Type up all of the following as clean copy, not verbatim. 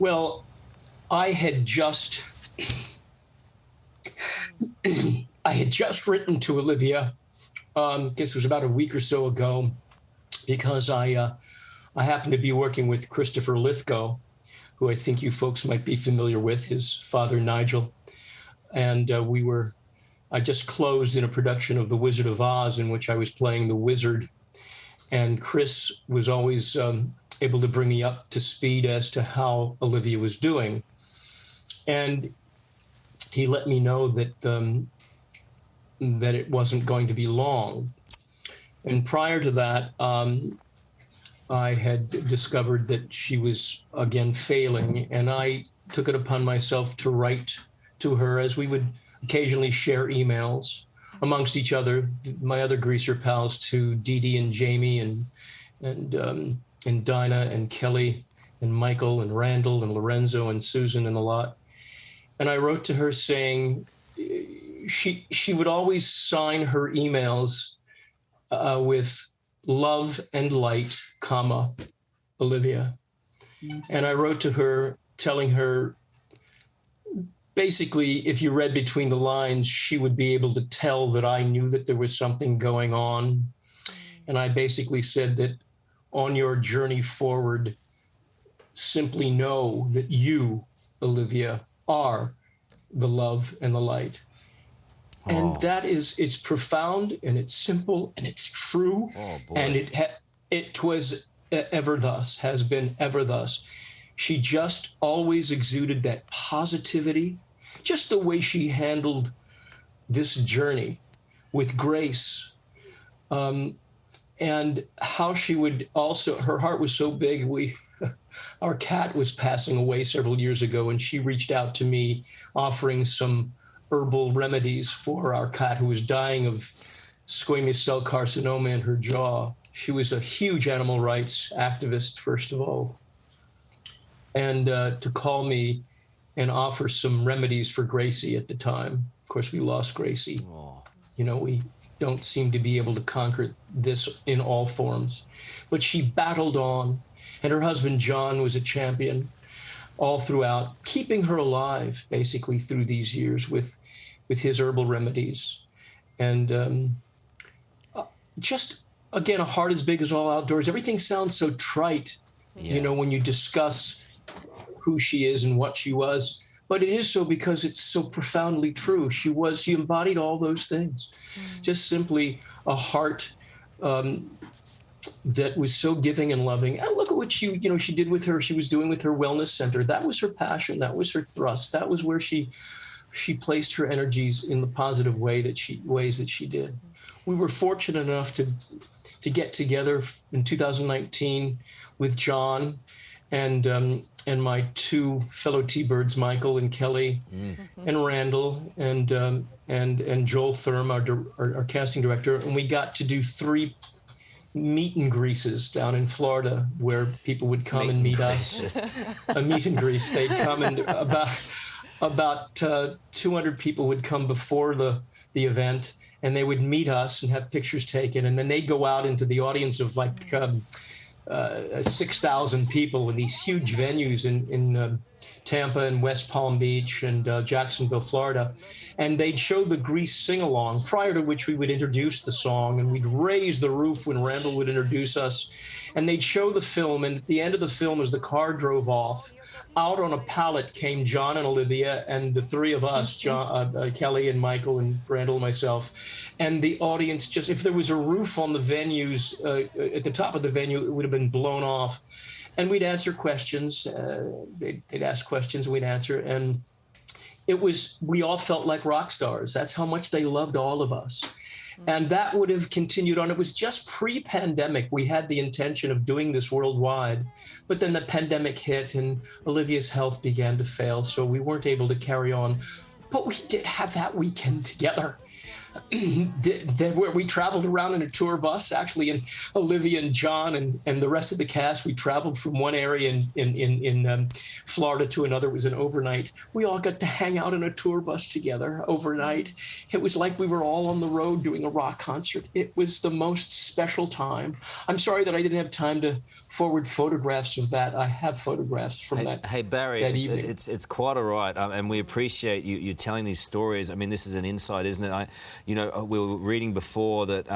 Well, I had just written to Olivia. I guess it was about a week or so ago, because I happened to be working with Christopher Lithgow, who I think you folks might be familiar with, his father Nigel, and I just closed in a production of The Wizard of Oz in which I was playing the wizard, and Chris was always able to bring me up to speed as to how Olivia was doing. And he let me know that that it wasn't going to be long. And prior to that, I had discovered that she was again failing, and I took it upon myself to write to her, as we would occasionally share emails amongst each other, my other greaser pals, to Dee Dee and Jamie and Dinah and Kelly and Michael and Randall and Lorenzo and Susan and a lot. And I wrote to her saying she would always sign her emails with love and light, comma, Olivia. And I wrote to her telling her, basically, if you read between the lines, she would be able to tell that I knew that there was something going on. And I basically said that on your journey forward, simply know that you, Olivia, are the love and the light. Oh. And that is, it's profound and it's simple and it's true. Oh, boy. And it was ever thus, has been ever thus. She just always exuded that positivity, just the way she handled this journey with grace. And how she would also, her heart was so big. Our cat was passing away several years ago, and she reached out to me offering some herbal remedies for our cat who was dying of squamous cell carcinoma in her jaw. She was a huge animal rights activist, first of all. And to call me and offer some remedies for Gracie at the time. Of course, we lost Gracie. Oh. You know, we don't seem to be able to conquer this in all forms. But she battled on, and her husband, John, was a champion all throughout, keeping her alive, basically, through these years with his herbal remedies. And just, again, a heart as big as all outdoors. Everything sounds so trite, you know, when you discuss who she is and what she was. But it is so because it's so profoundly true. She embodied all those things. Just simply a heart that was so giving and loving. And look at what she did with her, she was doing with her wellness center. That was her passion. That was her thrust. That was where she placed her energies in the positive ways that she did. We were fortunate enough to get together in 2019 with John and my two fellow T-Birds, Michael and Kelly, and Randall, and Joel Thurm, our casting director, and we got to do 3 meet and greases down in Florida, where people would come and meet us. A meet and grease. They'd come, and about 200 people would come before the event, and they would meet us and have pictures taken, and then they'd go out into the audience of like 6,000 people in these huge venues in Tampa and West Palm Beach and Jacksonville, Florida. And they'd show the Grease sing-along, prior to which we would introduce the song, and we'd raise the roof when Randall would introduce us. And they'd show the film, and at the end of the film, as the car drove off, out on a pallet came John and Olivia and the 3 of us, Kelly and Michael and Randall and myself. And the audience, just, if there was a roof on the venues, at the top of the venue, it would have been blown off. And we'd answer questions. They'd ask questions, and we'd answer. And we all felt like rock stars. That's how much they loved all of us. And that would have continued on. It was just pre-pandemic. We had the intention of doing this worldwide, but then the pandemic hit and Olivia's health began to fail, so we weren't able to carry on. But we did have that weekend together. where we traveled around in a tour bus, actually, and Olivia and John and the rest of the cast, we traveled from one area in Florida to another. It was an overnight. We all got to hang out in a tour bus together overnight. It was like we were all on the road doing a rock concert. It was the most special time. I'm sorry that I didn't have time to forward photographs of that. I have photographs from that. Hey, Barry, that evening. It's quite all right, and we appreciate you telling these stories. I mean, this is an insight, isn't it? We were reading before that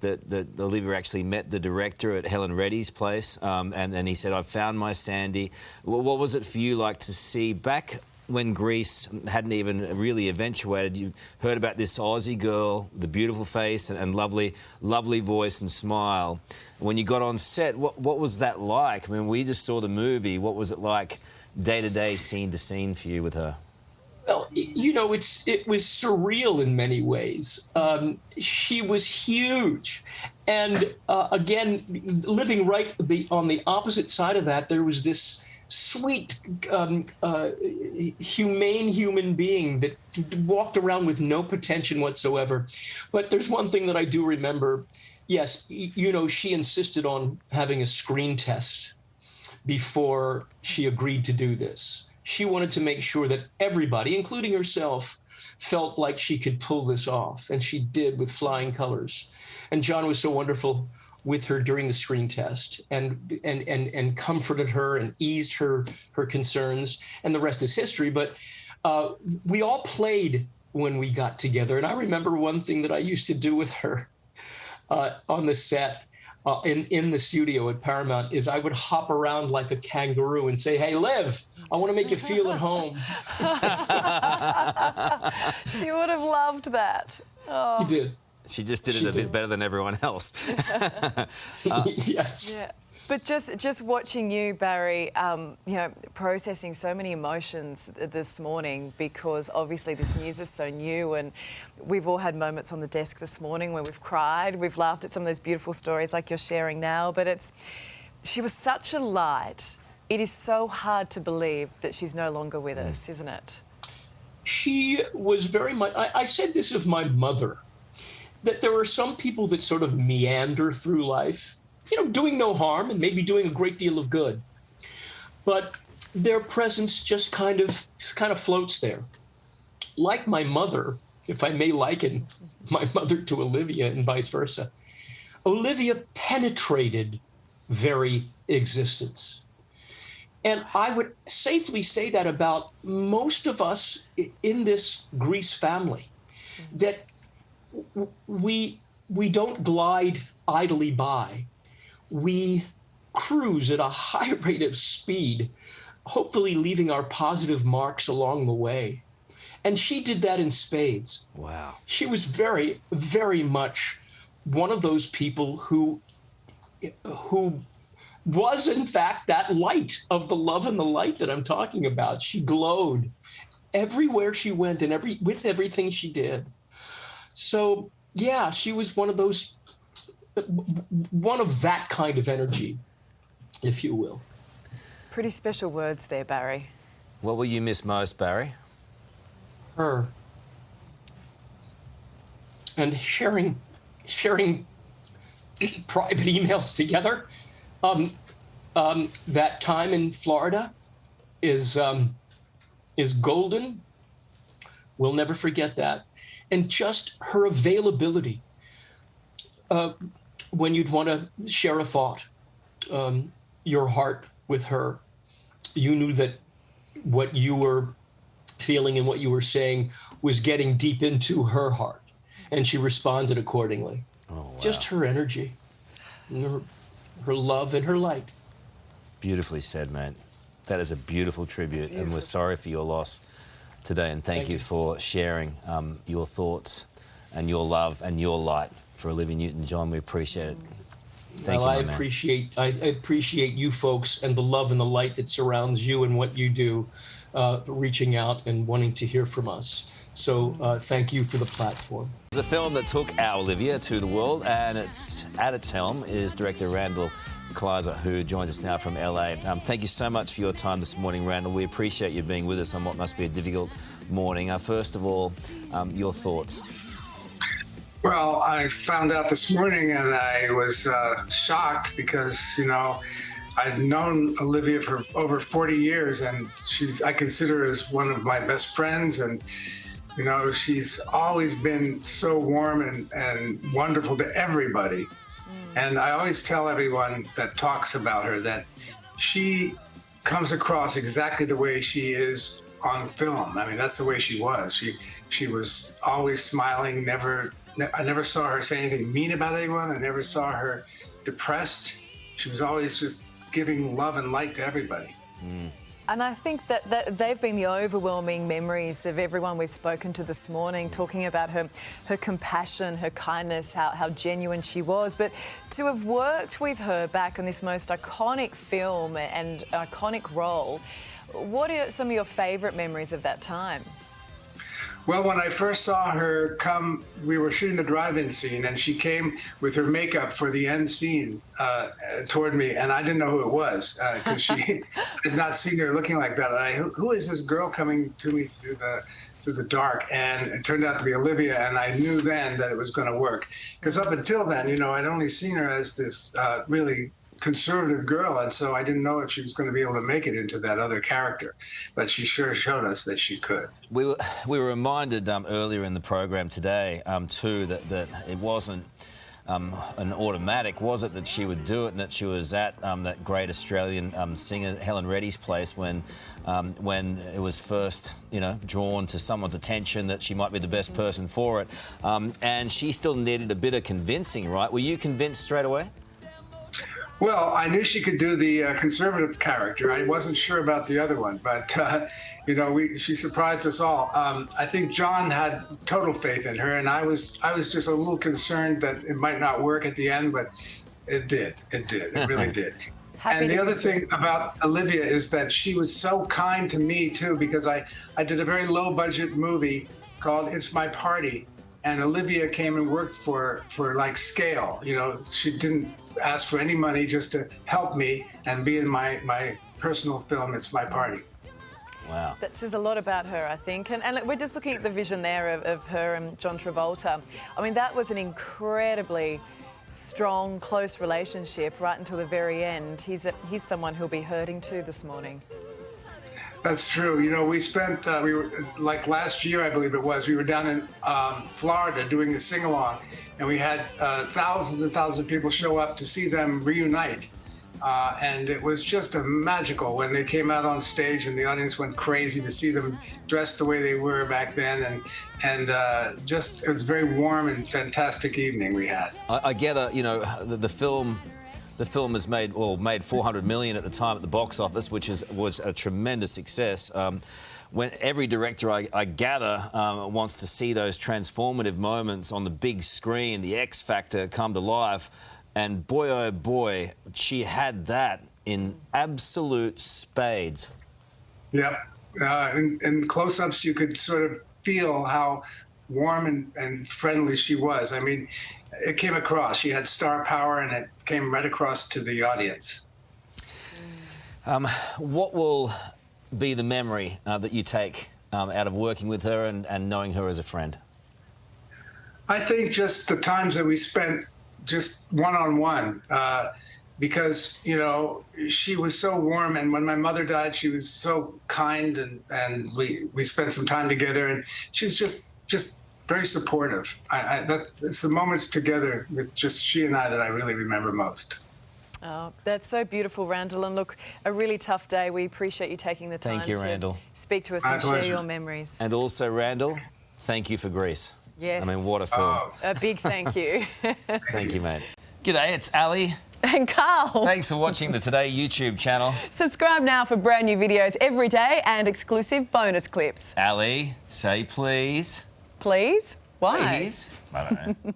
that Olivia actually met the director at Helen Reddy's place, and he said, "I found my Sandy." What was it for you like to see back when Greece hadn't even really eventuated? You heard about this Aussie girl, the beautiful face and lovely voice and smile. When you got on set, what was that like? I mean, we just saw the movie. What was it like, day to day, scene to scene for you with her? Well, it was surreal in many ways. She was huge. And again, living right on the opposite side of that, there was this sweet, humane human being that walked around with no pretension whatsoever. But there's one thing that I do remember. Yes, she insisted on having a screen test before she agreed to do this. She wanted to make sure that everybody, including herself, felt like she could pull this off, and she did with flying colors. And John was so wonderful with her during the screen test and comforted her and eased her concerns, and the rest is history. But we all played when we got together, and I remember one thing that I used to do with her on the set. In the studio at Paramount is I would hop around like a kangaroo and say, "Hey, Liv, I want to make you feel at home." She would have loved that. Oh. You did. She just did it a bit better than everyone else. Yes. Yeah. But just watching you, Barry, processing so many emotions this morning, because obviously this news is so new, and we've all had moments on the desk this morning where we've cried, we've laughed at some of those beautiful stories like you're sharing now, but she was such a light. It is so hard to believe that she's no longer with us, isn't it? She was very much, I said this of my mother, that there are some people that sort of meander through life, doing no harm and maybe doing a great deal of good. But their presence just kind of floats there. Like my mother, if I may liken my mother to Olivia and vice versa, Olivia penetrated very existence. And I would safely say that about most of us in this Greece family, that we don't glide idly by. We cruise at a high rate of speed, hopefully leaving our positive marks along the way. And she did that in spades. Wow. She was very, very much one of those people who was, in fact, that light of the love and the light that I'm talking about. She glowed everywhere she went and with everything she did. So, yeah, she was one of that kind of energy, if you will. Pretty special words there, Barry. What will you miss most, Barry? Her. And sharing private emails together. That time in Florida is golden. We'll never forget that. And just her availability. When you'd want to share a thought, your heart with her, you knew that what you were feeling and what you were saying was getting deep into her heart, and she responded accordingly. Oh, wow. Just her energy, and her love and her light. Beautifully said, mate. That is a beautiful tribute, Beautiful. and we're sorry for your loss today, and thank you for sharing your thoughts and your love and your light for Olivia Newton-John. We appreciate it. Thank you, I my man. appreciate you folks and the love and the light that surrounds you and what you do, reaching out and wanting to hear from us. So thank you for the platform. The film that took our Olivia to the world, and it's at its helm is director Randall Kleiser, who joins us now from LA. Thank you so much for your time this morning, Randall. We appreciate you being with us on what must be a difficult morning. First of all, your thoughts. Well, I found out this morning and I was shocked because, I've known Olivia for over 40 years and I consider her as one of my best friends. And, she's always been so warm and wonderful to everybody. And I always tell everyone that talks about her that she comes across exactly the way she is on film. I mean, that's the way she was. She was always smiling, I never saw her say anything mean about anyone. I never saw her depressed. She was always just giving love and light to everybody. And I think that they've been the overwhelming memories of everyone we've spoken to this morning, talking about her compassion, her kindness, how genuine she was. But to have worked with her back on this most iconic film and iconic role, what are some of your favourite memories of that time? Well, when I first saw her come, we were shooting the drive-in scene, and she came with her makeup for the end scene toward me, and I didn't know who it was because she had not seen her looking like that. And who is this girl coming to me through the dark? And it turned out to be Olivia, and I knew then that it was going to work. Because up until then, I'd only seen her as this really conservative girl, and so I didn't know if she was going to be able to make it into that other character, but she sure showed us that she could. We were reminded earlier in the program today too that it wasn't an automatic, was it, that she would do it, and that she was at that great Australian singer Helen Reddy's place when it was first drawn to someone's attention that she might be the best person for it, and she still needed a bit of convincing, right? Were you convinced straight away? Well, I knew she could do the conservative character. I wasn't sure about the other one, but she surprised us all. I think John had total faith in her, and I was just a little concerned that it might not work at the end, but it did. It really did. And the other thing about Olivia is that she was so kind to me too, because I did a very low budget movie called It's My Party, and Olivia came and worked for like scale. She didn't ask for any money, just to help me and be in my personal film, It's My Party. Wow. That says a lot about her, I think. And we're just looking at the vision there of her and John Travolta. I mean, that was an incredibly strong, close relationship right until the very end. He's someone who'll be hurting too this morning. That's true. We spent, we were, like last year, I believe it was, we were down in Florida doing a sing-along, and we had thousands and thousands of people show up to see them reunite. And it was just magical when they came out on stage, and the audience went crazy to see them dressed the way they were back then. And just, it was a very warm and fantastic evening we had. I gather, the film has made 400 million at the time at the box office, which was a tremendous success. When every director, I gather, wants to see those transformative moments on the big screen, the X factor come to life, and boy, oh boy, she had that in absolute spades. Yep. In close-ups, you could sort of feel how warm and friendly she was. I mean, it came across. She had star power, and it came right across to the audience. What will be the memory that you take out of working with her and knowing her as a friend? I think just the times that we spent just one-on-one, because, she was so warm, and when my mother died, she was so kind, and we spent some time together, and she was just very supportive. It's the moments together with just she and I that I really remember most. Oh, that's so beautiful, Randall. And look, a really tough day. We appreciate you taking the time to speak to us and share your memories. And also, Randall, thank you for Grease. Yes. I mean, what a film. A big thank you. Thank you, mate. G'day, it's Ali. And Karl. Thanks for watching the Today YouTube channel. Subscribe now for brand new videos every day and exclusive bonus clips. Ali, say please. Please? Why? Please. I don't know.